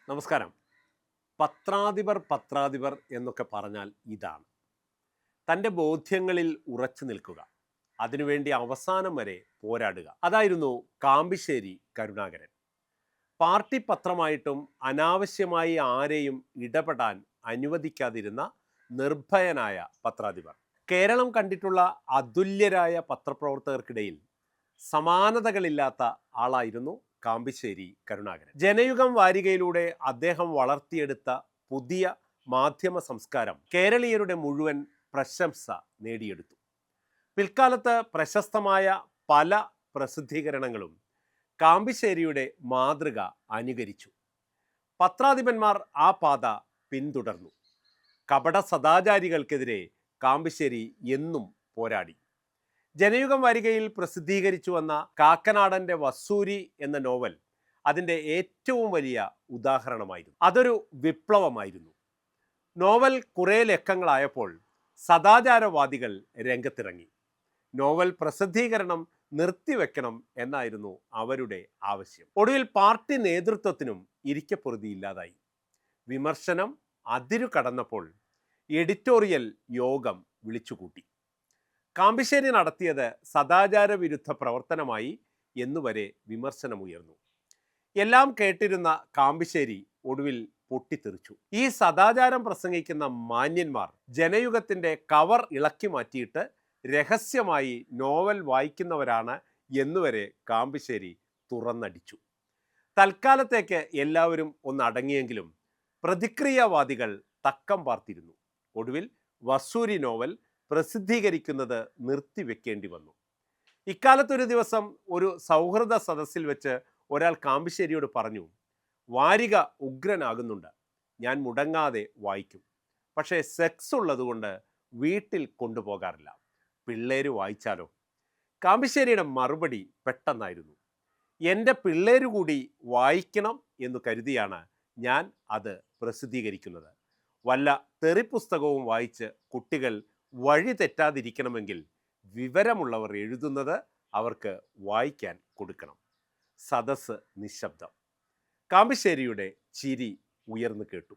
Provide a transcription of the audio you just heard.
നമസ്കാരം. പത്രാധിപർ എന്നൊക്കെ പറഞ്ഞാൽ ഇതാണ്. തൻ്റെ ബോധ്യങ്ങളിൽ ഉറച്ചു നിൽക്കുക, അതിനുവേണ്ടി അവസാനം വരെ പോരാടുക. അതായിരുന്നു കാമ്പിശ്ശേരി കരുണാകരൻ. പാർട്ടി പത്രമായിട്ടും അനാവശ്യമായി ആരെയും ഇടപെടാൻ അനുവദിക്കാതിരുന്ന നിർഭയനായ പത്രാധിപർ. കേരളം കണ്ടിട്ടുള്ള അതുല്യരായ പത്രപ്രവർത്തകർക്കിടയിൽ സമാനതകളില്ലാത്ത ആളായിരുന്നു കാമ്പിശ്ശേരി കരുണാകരൻ. ജനയുഗം വാരികയിലൂടെ അദ്ദേഹം വളർത്തിയെടുത്ത പുതിയ മാധ്യമ സംസ്കാരം കേരളീയരുടെ മുഴുവൻ പ്രശംസ നേടിയെടുത്തു. പിൽക്കാലത്ത് പ്രശസ്തമായ പല പ്രസിദ്ധീകരണങ്ങളും കാമ്പിശ്ശേരിയുടെ മാതൃക അനുകരിച്ചു. പത്രാധിപന്മാർ ആ പാത പിന്തുടർന്നു. കപട സദാചാരികൾക്കെതിരെ കാമ്പിശ്ശേരി എന്നും പോരാടി. ജനയുഗം വാരികയിൽ പ്രസിദ്ധീകരിച്ചു വന്ന കാക്കനാടൻ്റെ വസൂരി എന്ന നോവൽ അതിൻ്റെ ഏറ്റവും വലിയ ഉദാഹരണമായിരുന്നു. അതൊരു വിപ്ലവമായിരുന്നു. നോവൽ കുറേ ലക്കങ്ങളായപ്പോൾ സദാചാരവാദികൾ രംഗത്തിറങ്ങി. നോവൽ പ്രസിദ്ധീകരണം നിർത്തിവെക്കണം എന്നായിരുന്നു അവരുടെ ആവശ്യം. ഒടുവിൽ പാർട്ടി നേതൃത്വത്തിനും ഇരിക്കപ്പൊറുതിയില്ലാതായി. വിമർശനം അതിരു കടന്നപ്പോൾ എഡിറ്റോറിയൽ യോഗം വിളിച്ചുകൂട്ടി. കാമ്പിശ്ശേരി നടത്തിയത് സദാചാര വിരുദ്ധ പ്രവർത്തനമായി എന്നുവരെ വിമർശനമുയർന്നു. എല്ലാം കേട്ടിരുന്ന കാമ്പിശ്ശേരി ഒടുവിൽ പൊട്ടിത്തെറിച്ചു. ഈ സദാചാരം പ്രസംഗിക്കുന്ന മാന്യന്മാർ ജനയുഗത്തിൻ്റെ കവർ ഇളക്കി മാറ്റിയിട്ട് രഹസ്യമായി നോവൽ വായിക്കുന്നവരാണ് എന്നുവരെ കാമ്പിശ്ശേരി തുറന്നടിച്ചു. തൽക്കാലത്തേക്ക് എല്ലാവരും ഒന്നടങ്ങിയെങ്കിലും പ്രതിക്രിയാവാദികൾ തക്കം പാർത്തിരുന്നു. ഒടുവിൽ വസൂരി നോവൽ പ്രസിദ്ധീകരിക്കുന്നത് നിർത്തിവെക്കേണ്ടി വന്നു. ഇക്കാലത്തൊരു ദിവസം ഒരു സൗഹൃദ സദസ്സിൽ വെച്ച് ഒരാൾ കാമ്പിശ്ശേരിയോട് പറഞ്ഞു, വാരിക ഉഗ്രനാകുന്നുണ്ട്, ഞാൻ മുടങ്ങാതെ വായിക്കും. പക്ഷേ സെക്സ് ഉള്ളതുകൊണ്ട് വീട്ടിൽ കൊണ്ടുപോകാറില്ല, പിള്ളേര് വായിച്ചാലോ? കാമ്പിശ്ശേരിയുടെ മറുപടി പെട്ടെന്നായിരുന്നു, എൻ്റെ പിള്ളേര് കൂടി വായിക്കണം എന്ന് കരുതിയാണ് ഞാൻ അത് പ്രസിദ്ധീകരിക്കുന്നത്. വല്ല തെറിപ്പുസ്തകവും വായിച്ച് കുട്ടികൾ വഴി തെറ്റാതിരിക്കണമെങ്കിൽ വിവരമുള്ളവർ എഴുതുന്നത് അവർക്ക് വായിക്കാൻ കൊടുക്കണം. സദസ്സ് നിശബ്ദം. കാമ്പിശ്ശേരിയുടെ ചിരി ഉയർന്നു കേട്ടു.